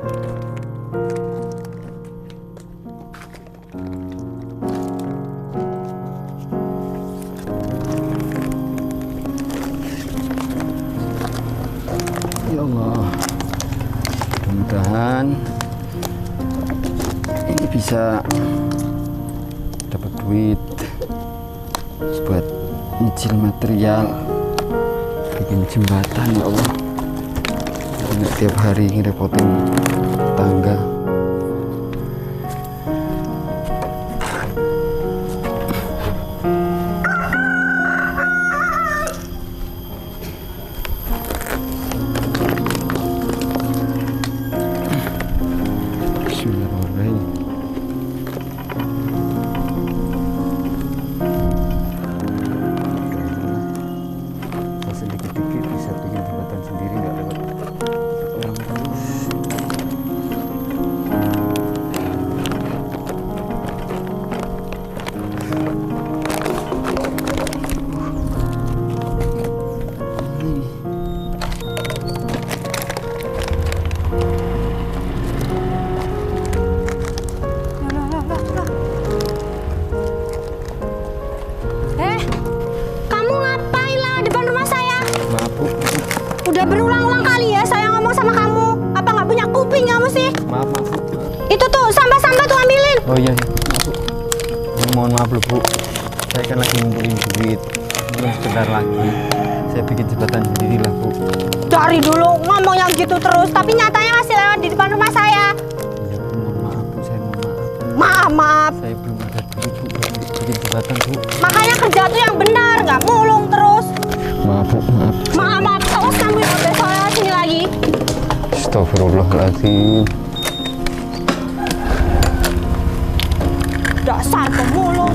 Ya Allah, mudah-mudahan ini bisa dapat duit buat nyicil material bikin jembatan. Ya Allah, nggak tiap hari ngerepotin tangga. Sedikit-dikit bisa bikin jembatan sendiri, nggak lewat orang terus. Udah berulang-ulang kali ya saya ngomong sama kamu. Apa nggak punya kuping kamu sih? Maaf, maaf, Bu. Itu tuh sampah-sampah tuh ambilin. Oh iya, maaf, Bu. Mohon maaf loh, Bu. Saya kan lagi ngumpulin duit. Mungkin sebentar lagi saya bikin jembatan sendiri lah, Bu. Dari dulu ngomong yang gitu terus, tapi nyatanya masih lewat di depan rumah saya. Iya, Bu. Mohon maaf, Bu. Saya mohon maaf. Maaf, maaf. Saya belum ada duit, Bu, buat bikin jembatan, Bu. Makanya kerja tuh yang benar, nggak mulung terus. Maaf, Bu. Maaf. Maaf, maaf. Awas kamu yang udah soal sini lagi. Astagfirullahaladzim. Dasar pemulung.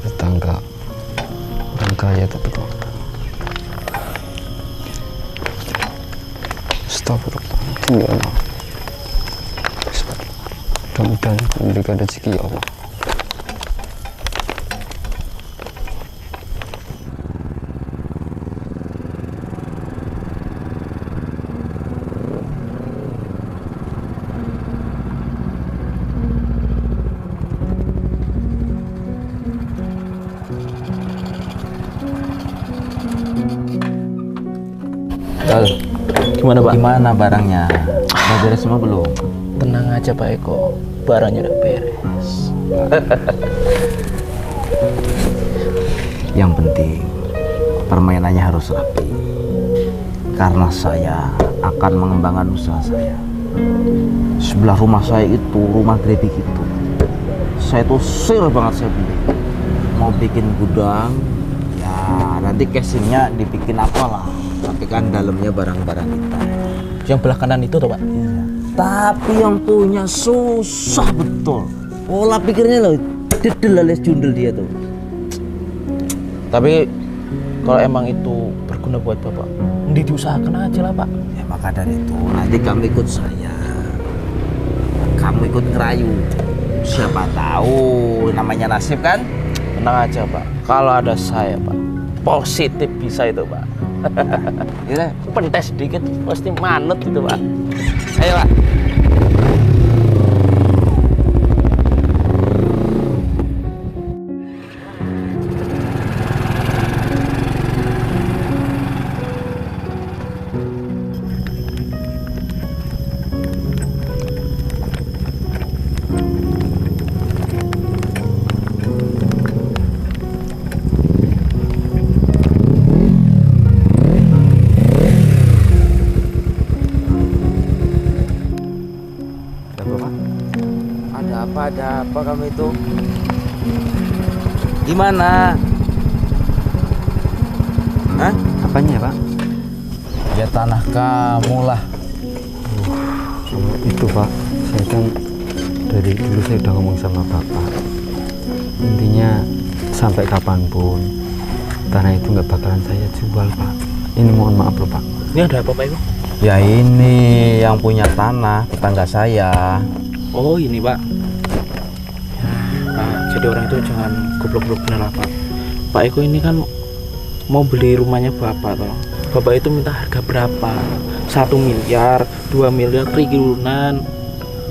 Tetangga orang kaya tapi kok astagfirullahaladzim. Ya Allah, mudah-mudahan memberikan rezeki, ya Allah. Gimana Pak? Gimana barangnya? Udah beres semua belum? Tenang aja Pak Eko, barangnya udah beres. Yang penting permainannya harus rapi. Karena saya akan mengembangkan usaha saya. Sebelah rumah saya itu, rumah gerobak itu, saya tuh sir banget saya beli. Mau bikin gudang, ya nanti casingnya dibikin apalah. Tapi kan dalamnya barang-barang kita. Yang belah kanan itu tuh Pak? Iya. Tapi yang punya susah betul. Pola pikirnya loh, dedel alias jundel dia tuh. Tapi kalau emang itu berguna buat Bapak, diusahakan aja lah Pak. Ya maka dari itu nanti kamu ikut saya. Kamu ikut ngerayu. Siapa tahu namanya nasib kan? Tenang aja Pak, kalau ada saya Pak, positif bisa itu Pak. Iya. Pentes sedikit pasti manut gitu Pak. Ayo Pak. apa kamu itu? Gimana? Hah? Apanya Pak? Ya tanah kamu lah. Itu Pak, saya kan dari dulu saya udah ngomong sama Bapak. Intinya sampai kapanpun tanah itu nggak bakalan saya jual Pak. Ini mohon maaf loh Pak. Ini ada apa Pak itu? Ya ini yang punya tanah, tetangga saya. Oh ini Pak. Ya, Pak, jadi orang itu jangan goblok-goblok bener lah Pak. Pak Eko ini kan mau beli rumahnya Bapak toh. Bapak itu minta harga berapa? 1 miliar, 2 miliar, triliunan.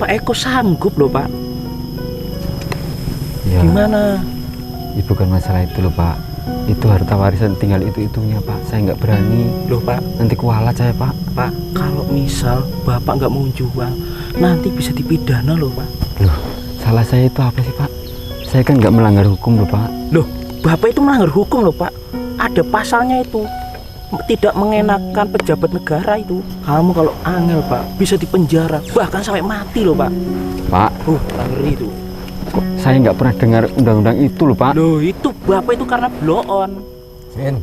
Pak Eko sanggup loh Pak. Ya, Gimana? ya bukan masalah itu loh Pak. Itu harta warisan tinggal itu-itunya Pak. Saya nggak berani. Loh Pak, Nanti kualat saya Pak. Pak, kalau misal Bapak nggak mau jual, nanti bisa dipidana loh Pak. Loh, salah saya itu apa sih Pak? Saya kan nggak melanggar hukum loh Pak. Loh, Bapak itu melanggar hukum loh Pak. Ada pasalnya itu. Tidak mengenakan pejabat negara itu. Kamu kalau angel Pak, bisa dipenjara, bahkan sampai mati loh Pak. Pak, Ngeri itu. kok saya nggak pernah dengar undang-undang itu loh Pak. Loh, itu Bapak itu karena blow on. Sin,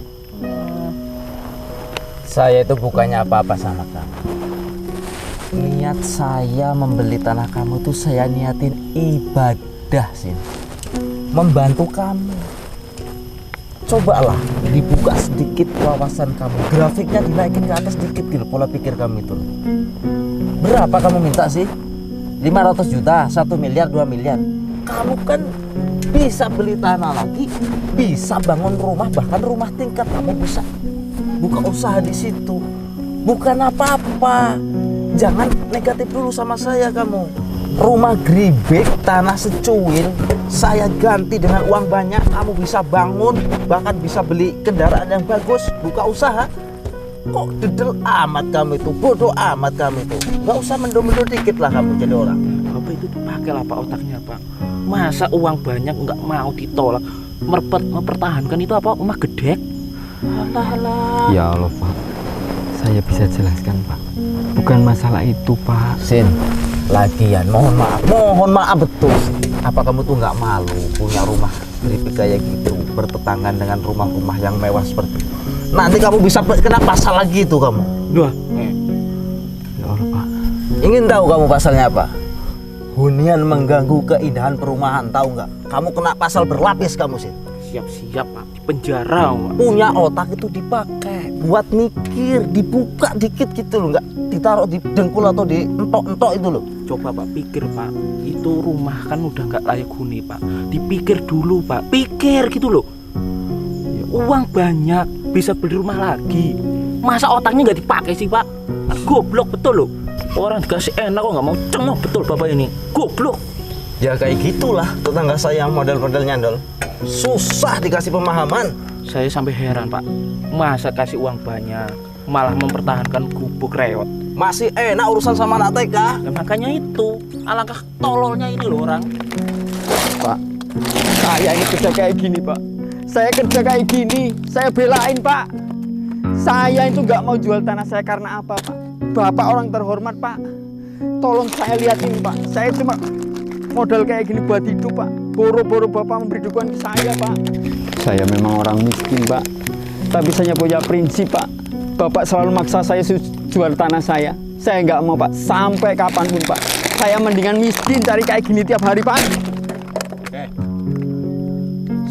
saya itu bukannya apa-apa sama kamu. Niat saya membeli tanah kamu tuh saya niatin ibadah, Sin. Membantu kamu. Cobalah dibuka sedikit wawasan kamu. Grafiknya dinaikin ke atas sedikit gitu pola pikir kamu itu. Berapa kamu minta sih? 500 juta, 1 miliar, 2 miliar. Kamu kan bisa beli tanah lagi, bisa bangun rumah, bahkan rumah tingkat. Kamu bisa buka usaha di situ. Bukan apa-apa. Jangan negatif dulu sama saya kamu. Rumah geribek, tanah secuil, saya ganti dengan uang banyak. Kamu bisa bangun, bahkan bisa beli kendaraan yang bagus, buka usaha. Kok dedel amat kamu itu, bodoh amat kamu itu. Gak usah mendo-mendo dikit lah kamu jadi orang. Bapak itu dipakai lah Pak otaknya Pak. Masa uang banyak nggak mau ditolak? Mempertahankan itu apa? Rumah gedek? Alah. Ya Allah Pak, saya bisa jelaskan Pak. Bukan masalah itu Pak. Sin, lagian mohon maaf betul. Apa kamu tuh nggak malu punya rumah geribek kayak gitu, bertetanggan dengan rumah-rumah yang mewah seperti itu? Nanti kamu bisa kena pasal lagi itu kamu. Wah, Ya Allah Pak. Ingin tahu kamu pasalnya apa? Hunian mengganggu keindahan perumahan, tahu nggak? Kamu kena pasal berlapis kamu sih. siap-siap Pak, di penjara Pak. Punya otak itu dipakai buat mikir, dibuka dikit gitu loh, nggak ditaruh di dengkul atau di entok-entok itu loh. Coba Pak pikir Pak, itu rumah kan udah nggak layak huni Pak. Dipikir dulu Pak, pikir gitu loh. Uang banyak, bisa beli rumah lagi. Masa otaknya nggak dipakai sih Pak? Kan goblok betul loh. Orang dikasih enak kok nggak mau, cengok betul Bapak ini. Goblok. Ya kayak gitulah tetangga saya yang model-model nyandol. Susah dikasih pemahaman. Saya sampai heran Pak. Masa kasih uang banyak, malah mempertahankan gubuk reot. Masih enak urusan sama anak TK. Nah, makanya itu, alangkah tololnya ini loh orang. Pak, saya ini kerja kayak gini Pak. Saya kerja kayak gini, saya belain Pak. Saya itu nggak mau jual tanah saya karena apa Pak? Bapak orang terhormat Pak. Tolong saya liatin Pak. Saya cuma modal kayak gini buat hidup Pak. Boro-boro Bapak memberi dukungan ke saya Pak. Saya memang orang miskin Pak. Tapi saya punya prinsip Pak. Bapak selalu maksa saya jual tanah saya. Saya nggak mau Pak. Sampai kapanpun Pak. Saya mendingan miskin cari kayak gini tiap hari Pak.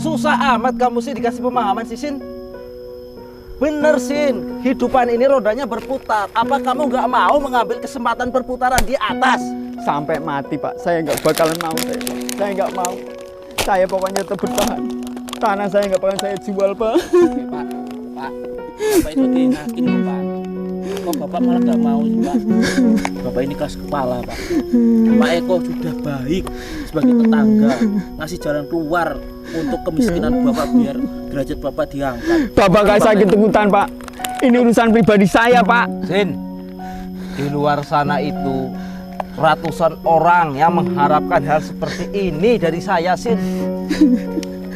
Susah amat kamu sih dikasih pemahaman sih Sin. Bener Sin, hidupan ini rodanya berputar. Apa kamu nggak mau mengambil kesempatan perputaran di atas? Sampai mati Pak, saya nggak bakalan mau saya nggak mau. Saya pokoknya tetap bertahan. Tanah saya nggak bakalan saya jual Pak. Pak, Bapak itu dihakin loh Pak. Kok Bapak malah nggak mau sih Pak? Bapak ini keras kepala Pak. Pak Eko sudah baik sebagai tetangga, ngasih jalan keluar untuk kemiskinan Bapak biar derajat Bapak diangkat. Bapak nggak sakit ikutan Pak. Ini urusan pribadi saya Pak. Sin, di luar sana itu ratusan orang yang mengharapkan hal seperti ini dari saya Sin.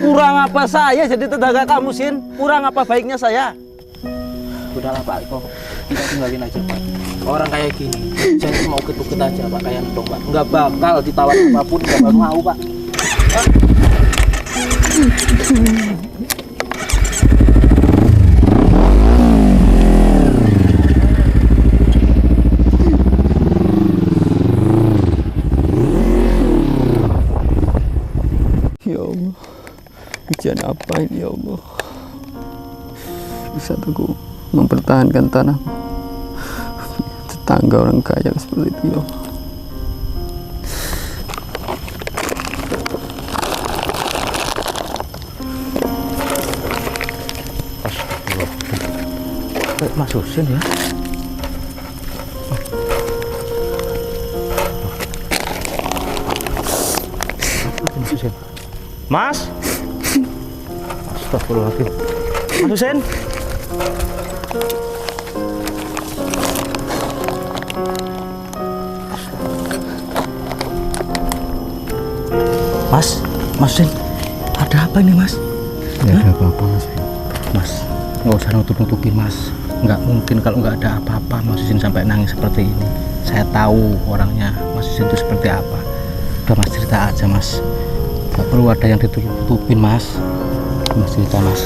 Kurang apa saya jadi tetangga kamu Sin? Kurang apa baiknya saya? Udahlah Pak Eko, kita tinggalin aja Pak. Orang kayak gini, saya cuma uket-uket aja Pak, kayak entong Pak. Nggak bakal ditawar apapun, nggak bakal mau Pak. Ya Allah, ujian apa ini ya Allah? Bisa aku mempertahankan tanah tetangga orang kaya seperti itu ya Allah. Mas Husin ya. Mas Husin. Mas. Astagfirullahaladzim. Mas Husin. Mas Husin. Ada apa ini, Mas? Tidak ada apa-apa Mas. Mas, nggak usah nutup-nutupin Mas. Nggak mungkin kalau nggak ada apa-apa Mas Husin sampai nangis seperti ini. Saya tahu orangnya Mas Husin itu seperti apa. Udah Mas cerita aja Mas. Nggak perlu ada yang ditutup-tutupin Mas. Mas cerita Mas.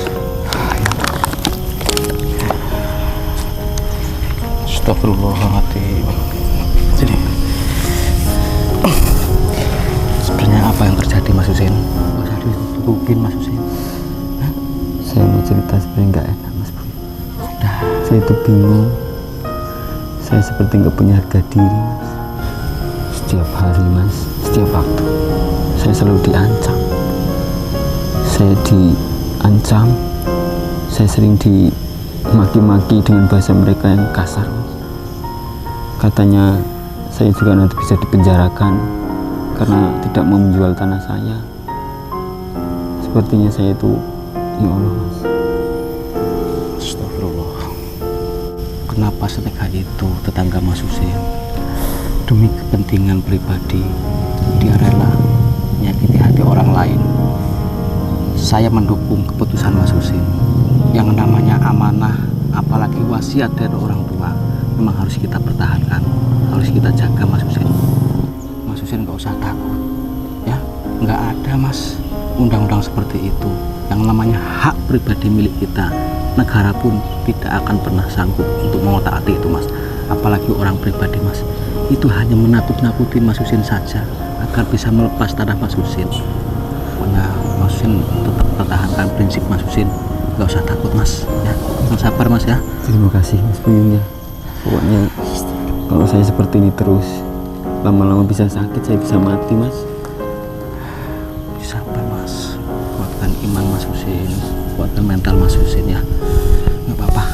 Astagfirullahaladzim. Sini. Sebenarnya apa yang terjadi Mas Husin? Nggak usah ditutupin Mas Husin. Saya mau cerita sebenarnya nggak enak Mas Bro. Udah. Saya itu bingung. Saya seperti nggak punya harga diri Mas. Setiap hari Mas, setiap waktu saya selalu diancam. Saya diancam. Saya sering dimaki-maki dengan bahasa mereka yang kasar Mas. Katanya saya juga nanti bisa dipenjarakan karena tidak mau menjual tanah saya. Sepertinya saya itu, ya Allah Mas. Astagfirullah. Kenapa setega itu tetangga Mas Husin? Demi kepentingan pribadi, dia rela menyakiti hati orang lain. Saya mendukung keputusan Mas Husin. Yang namanya amanah, apalagi wasiat dari orang tua, memang harus kita pertahankan, harus kita jaga Mas Husin. Mas Husin nggak usah takut, ya. Nggak ada Mas undang-undang seperti itu. Yang namanya hak pribadi milik kita, negara pun tidak akan pernah sanggup untuk mengotak-atik itu Mas. Apalagi orang pribadi Mas. Itu hanya menakut-nakuti Mas Husin saja agar bisa melepas tanah Mas Husin. Pokoknya Mas Husin tetap pertahankan prinsip Mas Husin. Gak usah takut Mas, ya. Yang sabar Mas ya. Terima kasih Mas Buyung ya. Pokoknya kalau saya seperti ini terus, lama-lama bisa sakit, saya bisa mati Mas. Sabar Mas, kuatkan iman Mas Husin, kuatkan mental Mas Husin ya. Nggak apa-apa,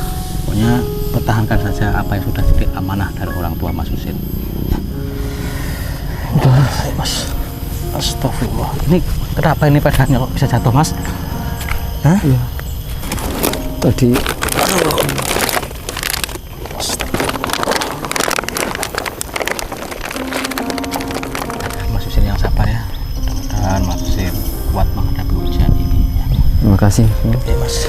pokoknya pertahankan saja apa yang sudah jadi amanah dari orang tua Mas Husin. Udah Mas. Astagfirullah. Ini kenapa ini pedangnya kok bisa jatuh Mas? Hah? Iya. Tadi Mas Husin yang sabar ya. Mudah-mudahan Mas Husin kuat menghadapi ujian ini ya. terima kasih. Ya Mas.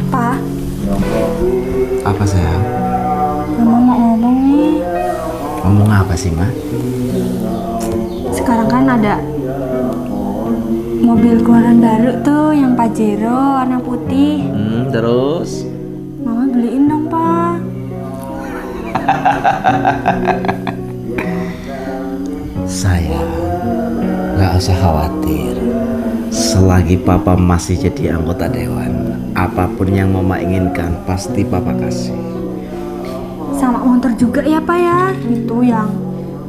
Pak, Apa sayang? Mama mau ngomong nih. Ngomong apa sih, Ma? Sekarang kan ada mobil keluaran baru tuh yang Pajero warna putih. Terus? Mama beliin dong, Pak. Sayang, gak usah khawatir. Selagi Papa masih jadi anggota dewan, apapun yang mama inginkan pasti papa kasih. Sama motor juga ya Pak ya. Itu yang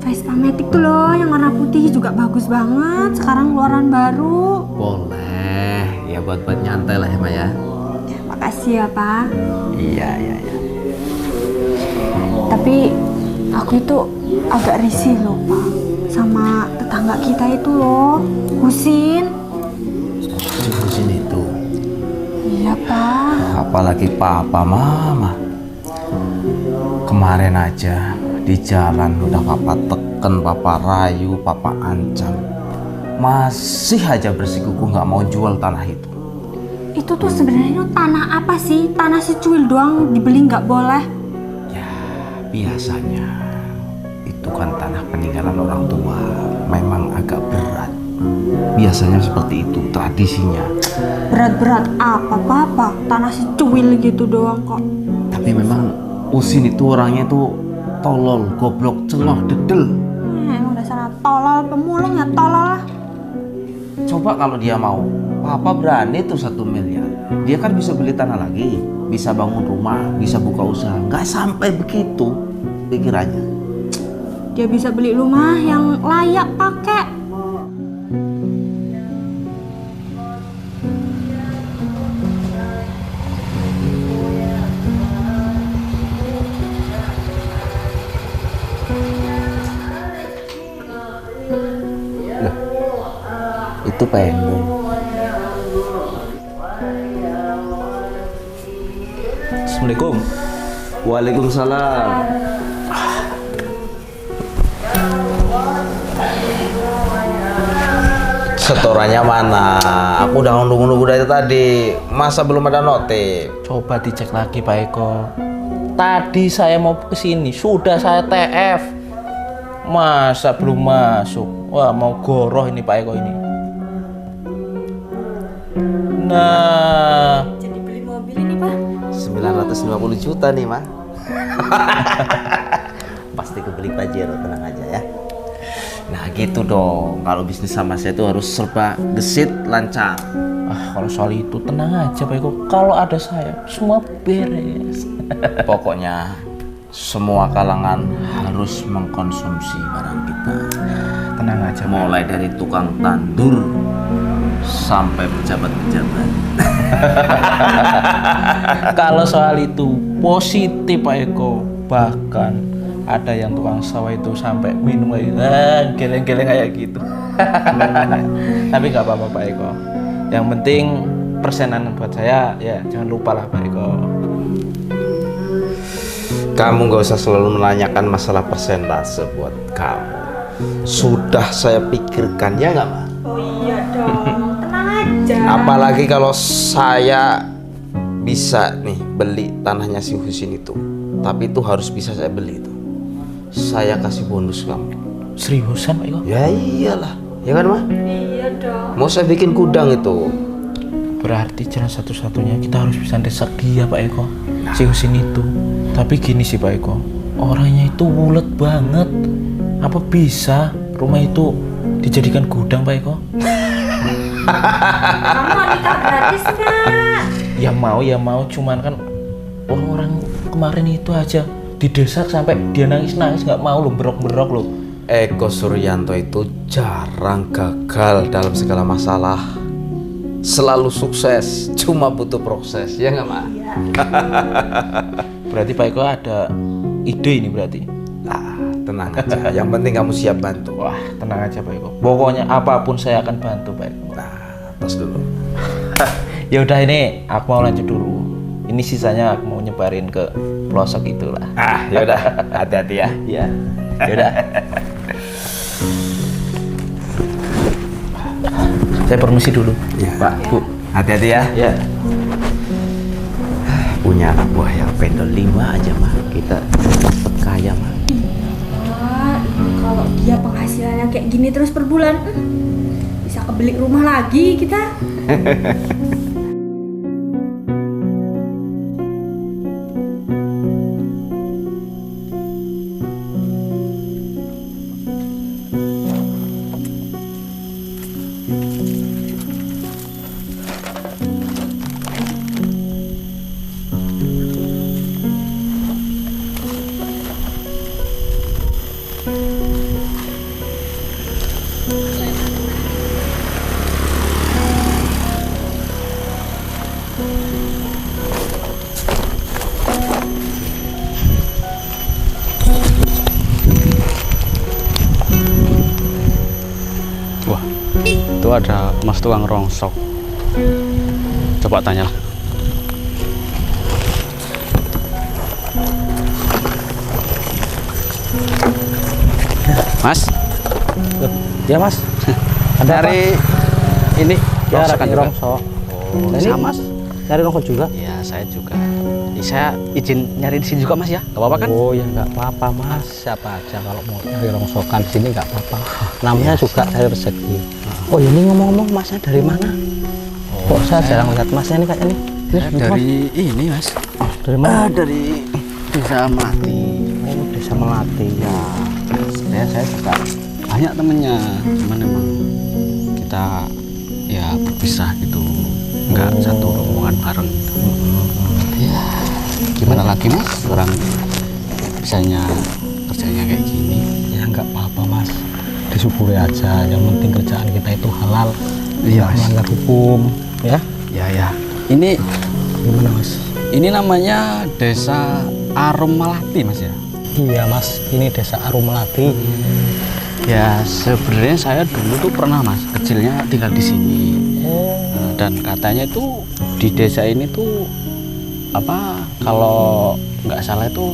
Vespa Matic tuh loh, yang warna putih juga bagus banget. Sekarang keluaran baru. Boleh, ya buat nyantai lah ya Ma ya. Ya, makasih ya Pak. Iya. Tapi aku itu agak risih loh Pak sama tetangga kita itu loh, Husin. Si Husin itu. Iya Pak. Apalagi papa mama. Kemarin aja di jalan udah papa teken, papa rayu, papa ancam. Masih aja bersikukuh nggak mau jual tanah itu. Itu tuh sebenarnya tanah apa sih? Tanah si Cuil doang dibeli nggak boleh. Ya biasanya itu kan tanah peninggalan orang tua, memang agak berat. Biasanya seperti itu tradisinya. Berat-berat apa Papa? Tanah si Cuil gitu doang kok. Tapi memang Usin itu orangnya tuh tolol, goblok, celoh, dedel. Emang dasar tolol, pemulung ya tolol lah. Coba kalau dia mau, papa berani tuh 1 miliar. Dia kan bisa beli tanah lagi, bisa bangun rumah, bisa buka usaha. Nggak sampai begitu pikirannya. Dia bisa beli rumah yang layak pakai. Itu pendong. Assalamualaikum. Waalaikumsalam. Setorannya mana? Aku udah nunggu-nunggu dari tadi. Masa belum ada notif? Coba dicek lagi Pak Eko. Tadi saya mau kesini, sudah saya TF. Masa belum masuk? Wah, mau goroh ini Pak Eko ini. Nah, Jadi beli mobil ini Pak. 950 juta nih, Ma. Pasti kebeli Pajero, tenang aja ya. Nah gitu dong, kalau bisnis sama saya itu harus serba gesit, lancar. kalau soal itu tenang aja Pak Eko. Kalau ada saya, semua beres. Pokoknya semua kalangan harus mengkonsumsi barang kita. Tenang aja Pak. Mulai dari tukang tandur sampai pejabat-pejabat. Kalau soal itu positif Pak Eko. Bahkan ada yang tukang sawah itu sampai minum aja geleng-geleng kayak gitu. Tapi nggak apa-apa Pak Eko. Yang penting persenan buat saya ya, jangan lupa lah Pak Eko. Kamu gak usah selalu menanyakan masalah persentase buat kamu. Sudah saya pikirkan, ya nggak, Ma? Oh iya dong, tenang aja. Apalagi kalau saya bisa nih beli tanahnya si Husin itu. Tapi itu harus bisa saya beli itu. Saya kasih bonus kamu. Seriusan Pak Eko? Ya iyalah, ya kan, Ma? Iya dong. Mau saya bikin gudang itu. Berarti jalan satu-satunya kita harus bisa desak dia Pak Eko. Si Husin itu. Tapi gini sih Pak Eko, orangnya itu wulet banget. Apa bisa rumah itu dijadikan gudang Pak Eko? Kamu mau nikah gratis nggak? Ya mau, cuman kan orang-orang kemarin itu aja didesak sampai dia nangis-nangis nggak mau loh, berok-berok loh. Eko Suryanto itu jarang gagal dalam segala masalah. Selalu sukses, cuma butuh proses, ya nggak, Ma? Iya. Berarti Pak Eko ada ide ini berarti. Nah, tenang aja. Yang penting kamu siap bantu. Wah, tenang aja Pak Eko. Pokoknya apapun saya akan bantu Pak Eko. Nah, tos dulu. Ya udah ini aku mau lanjut dulu. Ini sisanya aku mau nyebarin ke pelosok itulah. Ya udah, hati-hati ya. Ya. Ya udah. Saya permisi dulu. Ya. Pak, Bu. Hati-hati ya. Ya. Punya anak buah yang pendol 5 aja, mah. Kita cepet kaya, mah. Wah, kalau dia penghasilannya kayak gini terus per bulan, bisa kebeli rumah lagi kita. ada mas tukang rongsok. Coba tanya. Mas, Ya mas, dari ini ya rongsokan dari juga? rongsok. Oh, Ini sama. mas, dari rongsok juga? Ya saya juga. Ini saya izin nyari di sini juga mas ya, nggak apa-apa kan? Oh ya nggak apa-apa mas, siapa aja kalau mau nyari rongsokan di sini nggak apa-apa. Namanya juga dari rezeki. Oh ini ngomong-ngomong masnya dari mana? Kok saya jarang lihat masnya nih kayaknya nih? Ini Saya sebut, dari ini mas. Mas. Dari mana? Dari desa Melati. Oh desa Melati ya. Sebenarnya saya juga banyak temennya, cuman emang kita ya berpisah gitu, nggak satu rombongan bareng gitu. Ya gimana lagi mas, orang bisanya kerjanya kayak gini. Ya nggak apa-apa mas, disyukuri aja. Yang penting kerjaan kita itu halal, Iya, nggak Mas. melanggar hukum. Ya Ya ini gimana mas? ini namanya desa Arum Melati mas ya. Iya mas, ini desa Arum Melati. Ya sebenarnya saya dulu tuh pernah mas kecilnya tinggal di sini. Dan katanya itu di desa ini tuh apa kalau nggak salah itu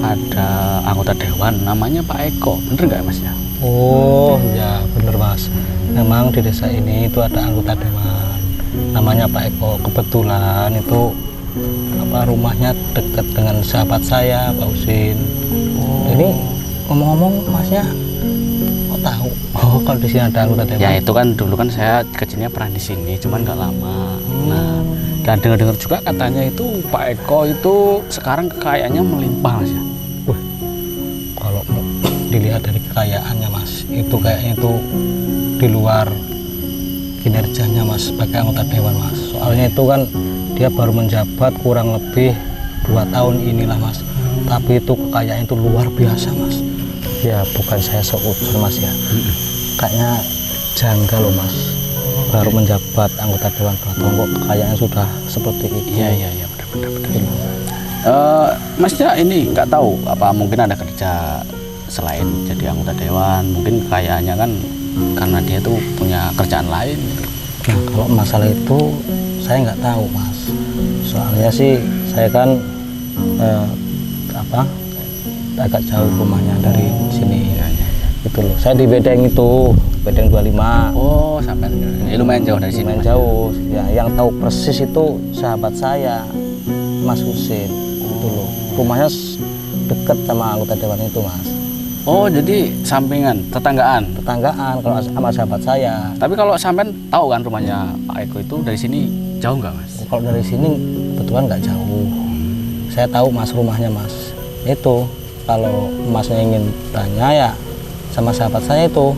ada anggota dewan namanya Pak Eko, bener nggak mas ya? Oh ya bener mas, memang di desa ini itu ada anggota dewan namanya Pak Eko. Kebetulan itu apa rumahnya dekat dengan sahabat saya Pak Usin. Ini ngomong-ngomong masnya kok tahu? Oh kalau di sini ada anggota dewan. Ya itu kan dulu kan saya kecilnya pernah di sini, cuman nggak lama. Nah dan dengar-dengar juga katanya itu Pak Eko itu sekarang kekayaannya melimpah mas ya. Kalau mau dilihat dari kekayaannya mas, itu kayaknya itu di luar kinerjanya mas sebagai anggota dewan mas. Soalnya itu kan dia baru menjabat kurang lebih 2 tahun inilah mas, tapi itu kekayaan itu luar biasa mas. Ya bukan saya seujon mas ya, kayaknya janggal loh mas, baru menjabat anggota dewan 2 tahun kok kekayaannya sudah seperti itu. Iya benar. Masnya ini nggak tahu apa mungkin ada kerja selain jadi anggota dewan, mungkin kekayaannya kan karena dia tuh punya kerjaan lain gitu. Nah kalau masalah itu saya nggak tahu mas, soalnya sih saya kan agak jauh rumahnya dari sini. Itu loh, saya di Bedeng itu, Bedeng 25. Oh sampai ini lumayan jauh dari sini. Lumayan Mas. jauh ya, yang tahu persis itu sahabat saya Mas Husin. Itu loh, rumahnya deket sama anggota dewan itu mas. Oh jadi sampingan, tetanggaan. Tetanggaan kalau sama sahabat saya. Tapi kalau sampean tahu kan rumahnya Pak Eko itu dari sini jauh nggak mas? Kalau dari sini kebetulan nggak jauh. Saya tahu mas rumahnya mas. Itu kalau masnya ingin tanya ya sama sahabat saya itu.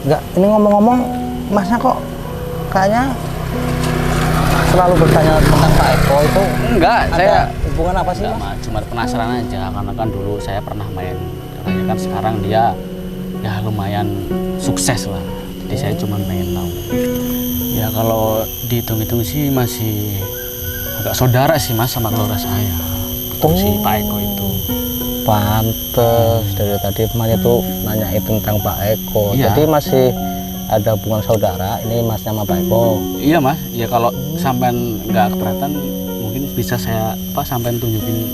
Nggak, ini ngomong-ngomong masnya kok kayaknya selalu bertanya tentang Pak Eko itu. Enggak, Ada saya hubungan apa sih enggak, mas? Mas. Cuma penasaran aja karena kan dulu saya pernah main. Katanya kan sekarang dia ya lumayan sukses lah. Jadi saya cuma pengen tahu. Ya kalau dihitung-hitung sih masih agak saudara sih mas sama keluarga saya. Untuk si Pak Eko itu. Pantes dari tadi emaknya tuh nanyain tentang Pak Eko. Iya. Jadi masih ada hubungan saudara. Ini masnya sama Pak Eko. Iya mas, ya kalau sampean nggak keberatan mungkin bisa saya sampean tunjukin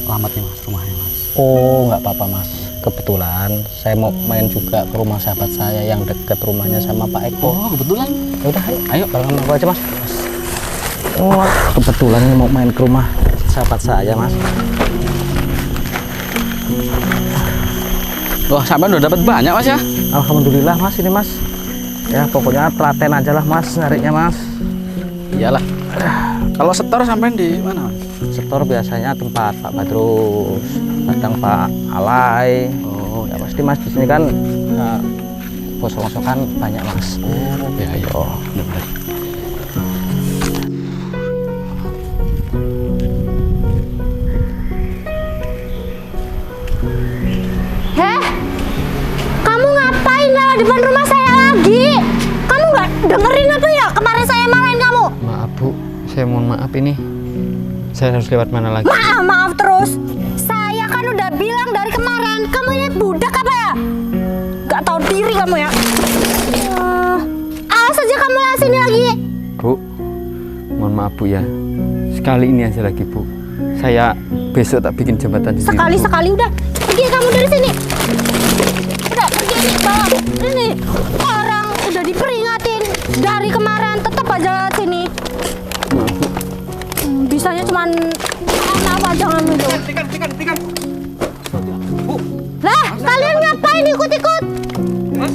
alamatnya mas, rumahnya mas. Oh nggak apa-apa mas. Kebetulan saya mau main juga ke rumah sahabat saya yang deket rumahnya sama Pak Eko. Oh kebetulan. Ya udah Ayo. barengan aku aja mas. Oh kebetulan ini mau main ke rumah sahabat saya mas. Wah sampean udah dapat banyak mas ya? Alhamdulillah mas ini mas. Ya pokoknya telaten aja lah mas nyarinya mas. Iyalah. Kalau setor sampean di mana mas? Setor biasanya tempat Pak Badrus, kadang Pak Alay. Oh Ya pasti mas di sini kan kosong-kosongan banyak mas. ya ya. Bener-bener. Heh, kamu ngapain lewat depan rumah saya lagi? Kamu nggak dengerin apa ya kemarin saya marahin kamu? Maaf Bu, saya mohon maaf ini. Saya harus lewat mana lagi? Maaf terus. Saya kan udah bilang dari kemarin, kamu ini budak apa ya? Gak tahu diri kamu ya. lewat sini lagi. Bu, mohon maaf Bu ya. Sekali ini aja lagi Bu. Saya besok tak bikin jembatan sendiri. Sekali-sekali udah pergi kamu dari sini. Udah pergi bawa ini. Orang udah diperingatin dari kemarin tetap aja sini. Bisanya cuman apa jangan itu. Tikan. Lah, kalian ngapain ikut-ikut? Mas.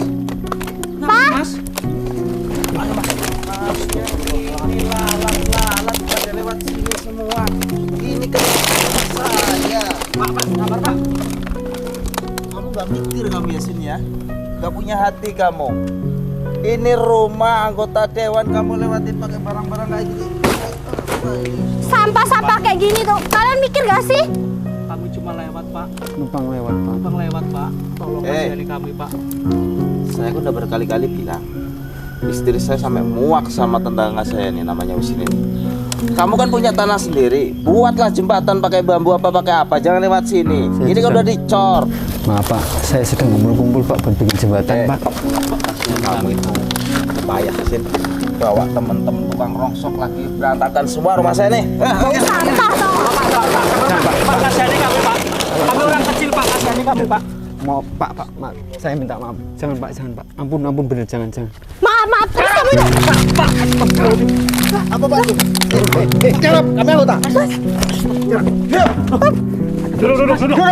Pak? Mas. Ini lalat pada lewat sini semua. Ini kan saya. Pak, sabar Pak. Kamu gak mikir kamu ya Sin ya? Gak punya hati kamu. Ini rumah anggota dewan kamu lewatin pakai barang-barang kayak gini. Sampah-sampah kayak gini tuh. Kalian mikir gak sih? Kami cuma lewat Pak. Numpang lewat Pak. Bang lewat Pak. Tolong kasihani kami Pak. Saya kan udah berkali-kali bilang, istri saya sampai muak sama tetangga saya nih namanya Usin ini. Kamu kan punya tanah sendiri, buatlah jembatan pakai bambu apa pakai apa, jangan lewat sini. Saya Ini kan sudah- udah dicor. Maaf Pak, saya sedang kumpul-kumpul Pak buat bikin jembatan Pak. Kamu itu payah Sin, bawa temen-temen tukang rongsok lagi berantakan semua rumah saya nih. Sampah tau. Pak, kasihani kami Pak. Kami orang kecil Pak, kasihani kami Pak. Mau Pak, maaf. Saya minta maaf. Jangan Pak, jangan Pak. Ampun bener jangan. Maaf, terus kamu itu. Apa Pak itu? Jawab, kami anggota. Duduk semua.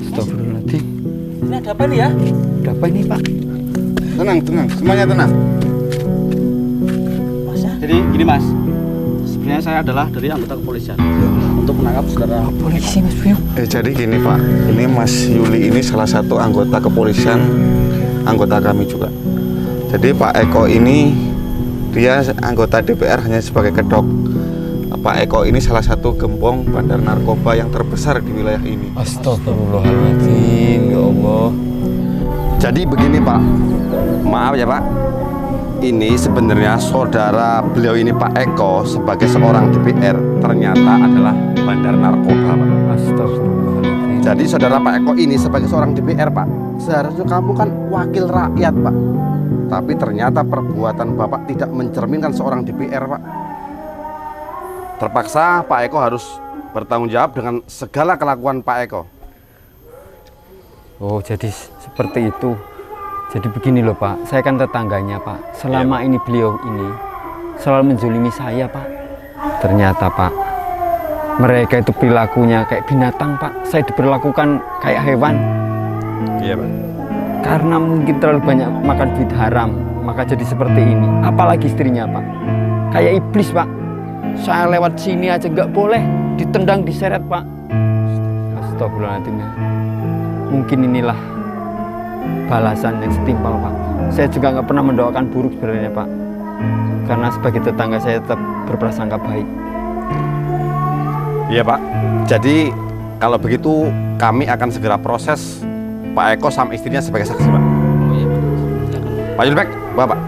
Astagfirullahaladzim. Ini ada apa nih ya? Ada apa ini Pak? Tenang, semuanya tenang. Jadi gini Mas, sebenarnya saya adalah dari anggota kepolisian untuk menangkap saudara. Polisi Mas Buyung. Jadi gini Pak, ini Mas Yuli ini salah satu anggota kepolisian, anggota kami juga. Jadi Pak Eko ini dia anggota DPR hanya sebagai kedok. Pak Eko ini salah satu gembong bandar narkoba yang terbesar di wilayah ini. Astagfirullahaladzim, ya Allah. Jadi begini Pak, maaf ya Pak, ini sebenarnya saudara beliau ini Pak Eko sebagai seorang DPR ternyata adalah bandar narkoba Pak. Astagfirullahaladzim. Jadi saudara Pak Eko ini sebagai seorang DPR Pak, seharusnya kamu kan wakil rakyat Pak. Tapi ternyata perbuatan Bapak tidak mencerminkan seorang DPR Pak. Terpaksa Pak Eko harus bertanggung jawab dengan segala kelakuan Pak Eko. Oh, jadi seperti itu. Jadi begini loh Pak, saya kan tetangganya Pak. Selama ini beliau ini selalu menzolimi saya Pak. Ternyata Pak, mereka itu perilakunya kayak binatang Pak. Saya diperlakukan kayak hewan. Iya Pak. Karena mungkin terlalu banyak makan duit haram, maka jadi seperti ini. Apalagi istrinya Pak, kayak iblis Pak. Saya lewat sini aja nggak boleh, ditendang, diseret Pak. Astagfirullahaladzim ya. Mungkin inilah balasan yang setimpal Pak. Saya juga nggak pernah mendoakan buruk sebenarnya Pak. Karena sebagai tetangga saya tetap berprasangka baik. Iya Pak. Jadi kalau begitu kami akan segera proses Pak Eko sama istrinya sebagai saksi Pak. Oh iya Pak, silakan. Pak Yulbek, Bapak.